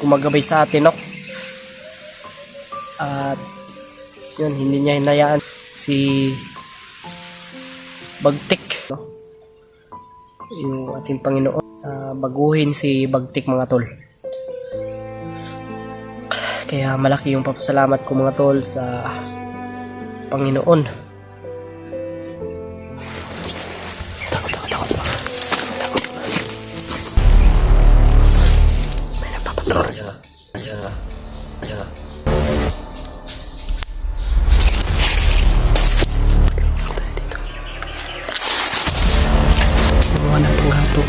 gumagabay sa atin, no? At yun, hindi niya hinayaan si Bagtik, no? Yung ating Panginoon, baguhin si Bagtik, mga tol. Kaya malaki yung papasalamat ko, mga tol, sa Panginoon. May nagpapatrol. Gumawa ng panghato.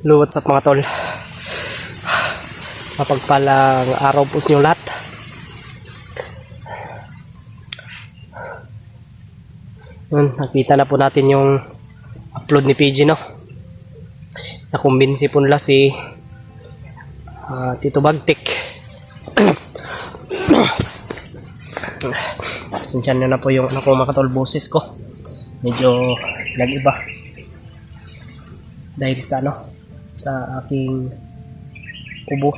Hello, what's up mga tol? Mapagpalang araw po sa inyo lahat. Yun, nakita na po natin yung upload ni PG, no? Nakumbinsi po nila si Tito Bagtik. Sinsyan na po yung ano ko, mga tol, boses ko. Medyo nag-iba. Dahil sa ano, sa aking ubo.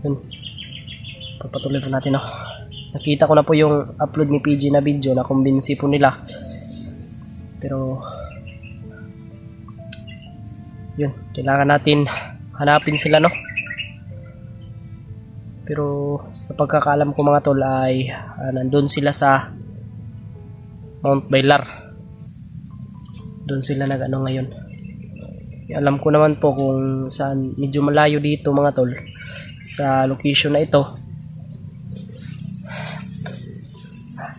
Yun, papatuloy po natin, no? Nakita ko na po yung upload ni PG na video na kumbinsi po nila. Pero yun, kailangan natin hanapin sila, no? Pero sa pagkakaalam ko, mga tol, ay nandun sila sa Mount Bailar. Doon sila nag-ano ngayon. Alam ko naman po kung saan, medyo malayo dito, mga tol, sa location na ito.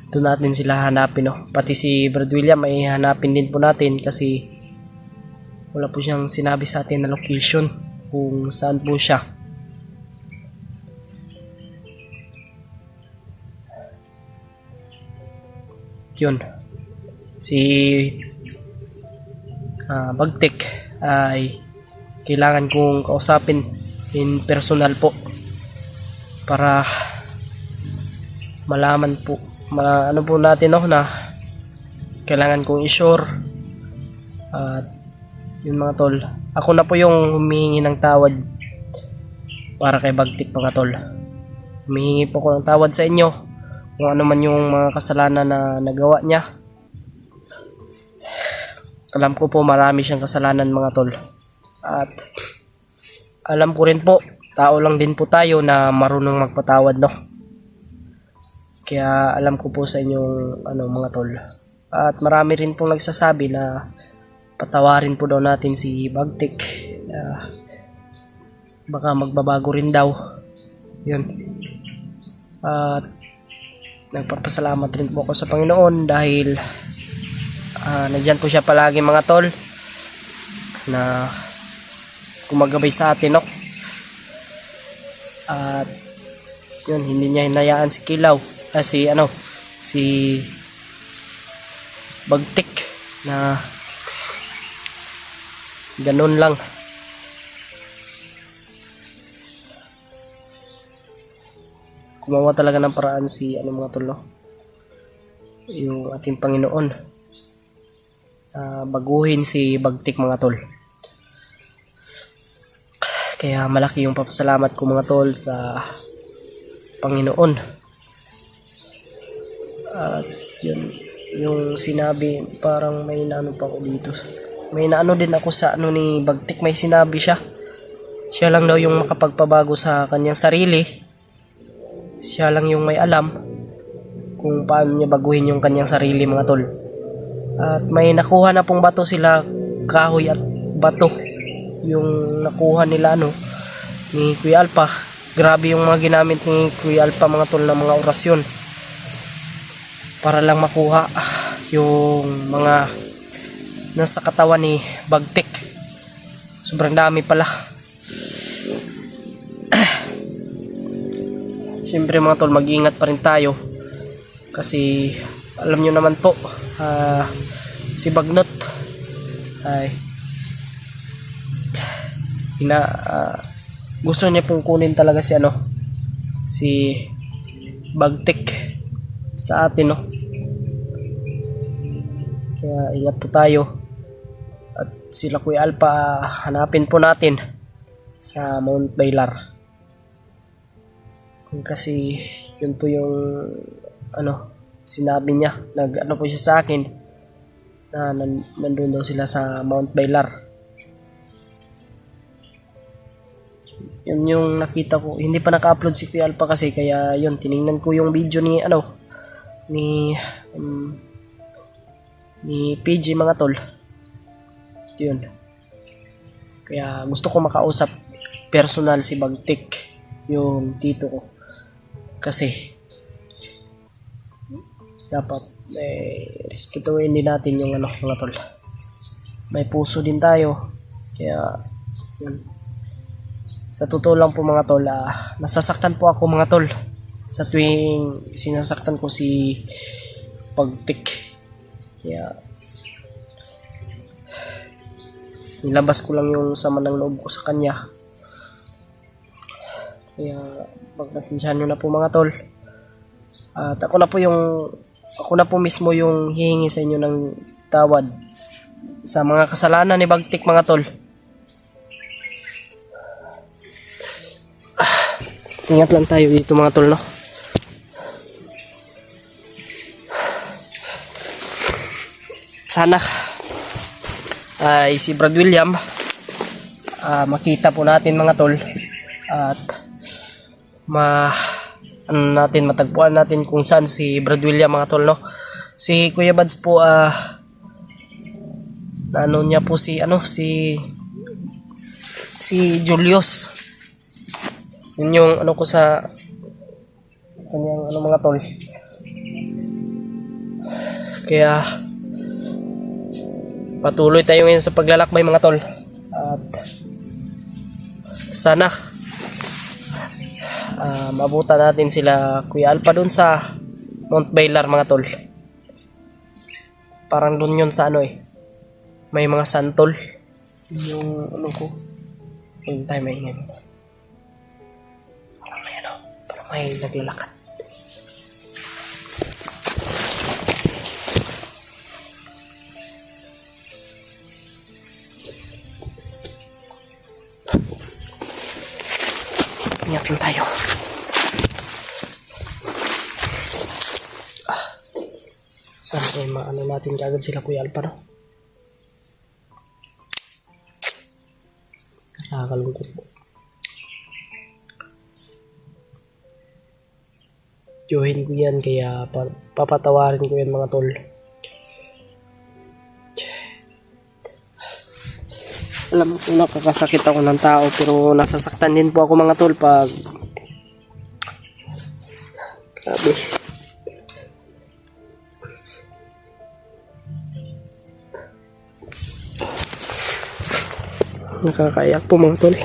Doon natin sila hanapin, no? Pati si Brad William ay hanapin din po natin kasi wala po siyang sinabi sa atin na location kung saan po siya. Yun, si Bagtik ay kailangan kong kausapin in personal po para malaman po, ano po natin, no, na kailangan kong i-sure. At yun, mga tol, ako na po yung humihingi ng tawad para kay Bagtik, mga tol. Humihingi po ko ng tawad sa inyo kung ano man yung mga kasalanan na nagawa niya. Alam ko po marami siyang kasalanan, mga tol. At alam ko rin po, tao lang din po tayo na marunong magpatawad, no? Kaya alam ko po sa inyong ano, mga tol. At marami rin pong nagsasabi na patawarin po daw natin si Bagtik. Baka magbabago rin daw. Yun. At nagpapasalamat rin po ako sa Panginoon dahil nandyan po siya palagi, mga tol, na gumagabay sa atin, no? At yun, hindi niya hinayaan si Kilaw, si Bagtik na ganun lang. Gumawa talaga ng paraan si mga tol, no? Yung ating Panginoon, baguhin si Bagtik, mga tol. Kaya malaki yung papasalamat ko, mga tol, sa Panginoon. At yun, yung sinabi, parang may naano pa ako dito. May naano din ako sa ano ni Bagtik. May sinabi siya lang daw yung makapagpabago sa kanyang sarili. Siya lang yung may alam kung paano niya baguhin yung kanyang sarili, mga tol. At may nakuha na pong bato sila, kahoy at bato, yung nakuha nila ni Kuya Alpha. Grabe yung mga ginamit ni Kuya Alpha, mga tol, na mga orasyon para lang makuha yung mga nasa katawan ni Bagtik. Sobrang dami pala. Siyempre, mga tol, mag-iingat pa rin tayo kasi alam nyo naman po, si Bagnot ay gusto niya pong kunin talaga si si Bagtik sa atin, no? Kaya ingat po tayo. At sila Kuya Alpha, hanapin po natin sa Mount Baylar. Kasi yun po yung sinabi niya. Po siya sa akin na nandun daw sila sa Mount Baylar. Yun yung nakita ko. Hindi pa naka-upload si Kuya Alpha kasi, kaya yun, tiningnan ko yung video ni ni PG mga tol. Yun. Kaya gusto ko makausap personal si Bagtik, yung tito ko. Kasi dapat respetuhin din natin yung mga tol. May puso din tayo. Kaya yun. Sa totoo lang po mga tol, nasasaktan po ako mga tol sa tuwing sinasaktan ko si Bagtik. Kaya nilabas ko lang yung sama ng loob ko sa kanya. Kaya pagpasensyahan nyo na po mga tol. At ako na po mismo yung hihingi sa inyo ng tawad sa mga kasalanan ni Bagtik mga tol. Ingat lang tayo dito mga tol, no? Sana ay si Brad William makita po natin mga tol, at matagpuan natin kung saan si Brad William mga tol, no? Si Kuya Bads po niya po si Julius. Yun yung ko sa kanyang mga tol. Kaya patuloy tayo ngayon sa paglalakbay mga tol. At sana mabutan natin sila Kuya Alpha dun sa Mount Baylar mga tol. Parang dun yun sa may mga santol. Yung ko. Yung time ay ngayon. Parang may naglalakad. Ingat lang tayo. Sana maano natin kagad sila Kuya Alpha, no? Nakakalungkot po. Johin ko yan, kaya papatawarin ko yan mga tol. Alam ko nakakasakit ako ng tao, pero nasasaktan din po ako mga tol pag grabe. Nakakaiyak po mga tol.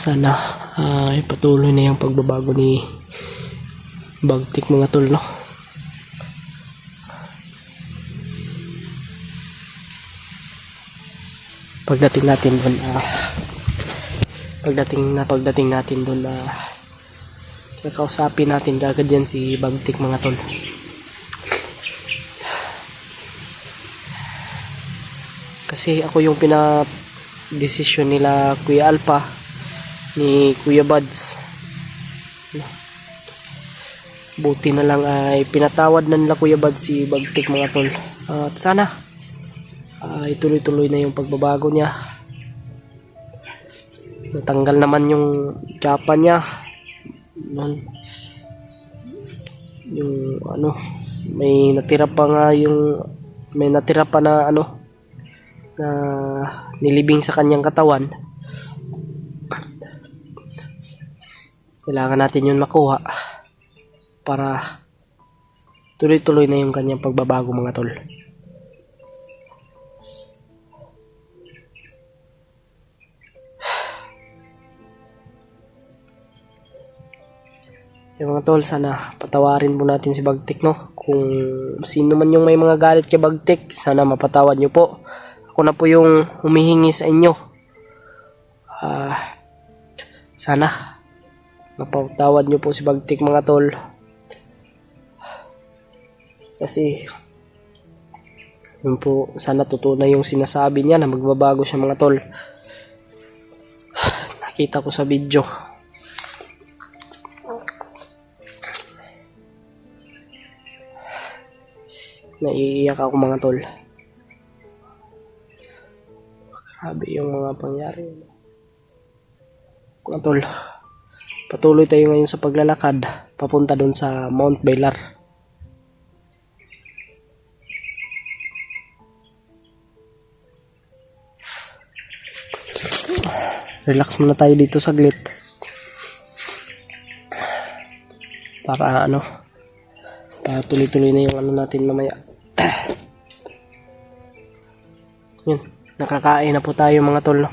Sana patuloy na yung pagbabago ni Bagtik mga tol, no? Pagdating natin doon kakausapin natin agad yan si Bagtik mga tol. Kasi ako yung desisyon nila Kuya Alpha ni Kuya Bads. Buti na lang ay pinatawad na nila Kuya Bads si Bagtik mga tol. At sana ituloy-tuloy na yung pagbabago niya. Natanggal naman yung tsapa niya. Yung may natira pa na na nilibing sa kanyang katawan. Kailangan natin yun makuha para tuloy-tuloy na yung kanyang pagbabago mga tol. Yung mga tol, sana patawarin po natin si Bagtik, no? Kung sino man yung may mga galit kay Bagtik, sana mapatawad nyo po. Ako na po yung humihingi sa inyo. Sana mapatawad nyo po si Bagtik, mga tol. Kasi yun po, sana totoo na yung sinasabi niya na magbabago siya, mga tol. Nakita ko sa video. Naiiyak ako, mga tol. Grabe yung mga pangyari. Mga tol, patuloy tayo ngayon sa paglalakad papunta doon sa Mount Bailar. Relax muna tayo dito saglit. Para para tuloy-tuloy na yung natin mamaya. Yun, nakakain na po tayo, mga tol, no?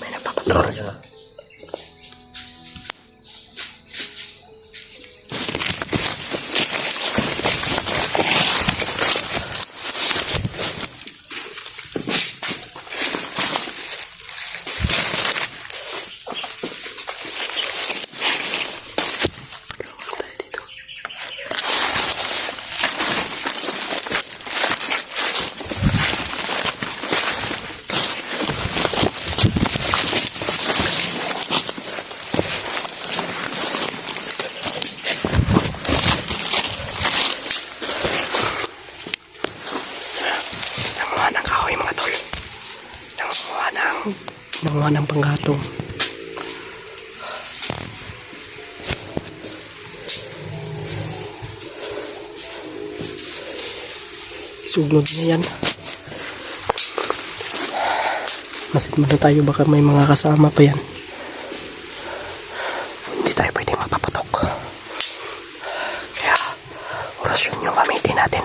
May nagpapatrol. Nanguha ng panggatong. Suglod na yan. Masit muna tayo, baka may mga kasama pa yan. Hindi tayo pwede mapapatok. Kaya orasyon yung gamitin natin.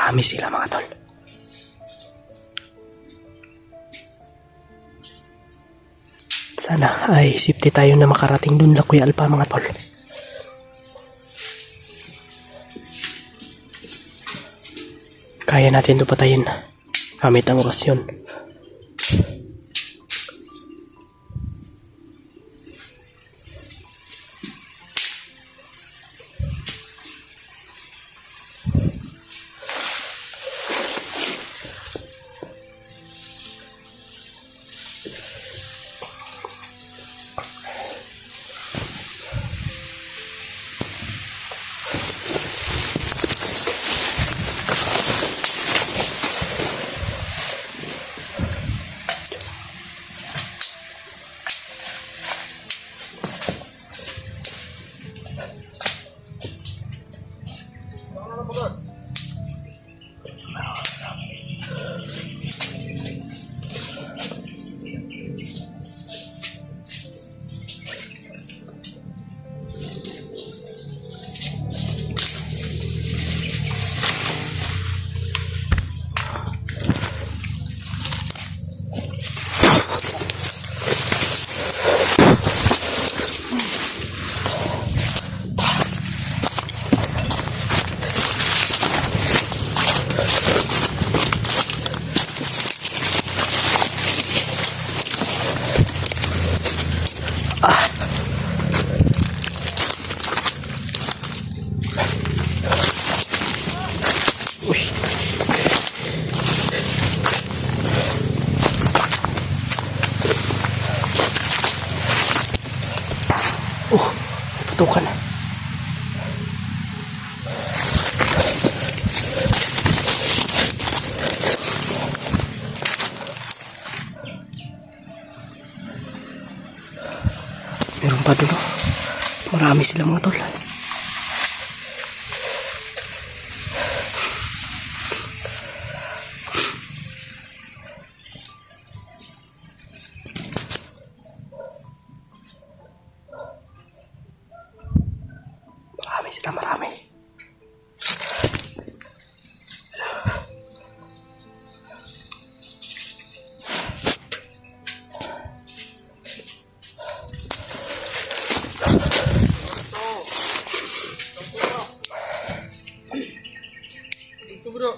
Marami sila, mga tol. Sana ay safety tayo na makarating dun la Kuya Alpa, mga tol. Kaya natin ito patayin gamit ang orasyon. Putukan na. Meron pa doon. Marami sila mga tol. Marami sila, marami. Itu bro.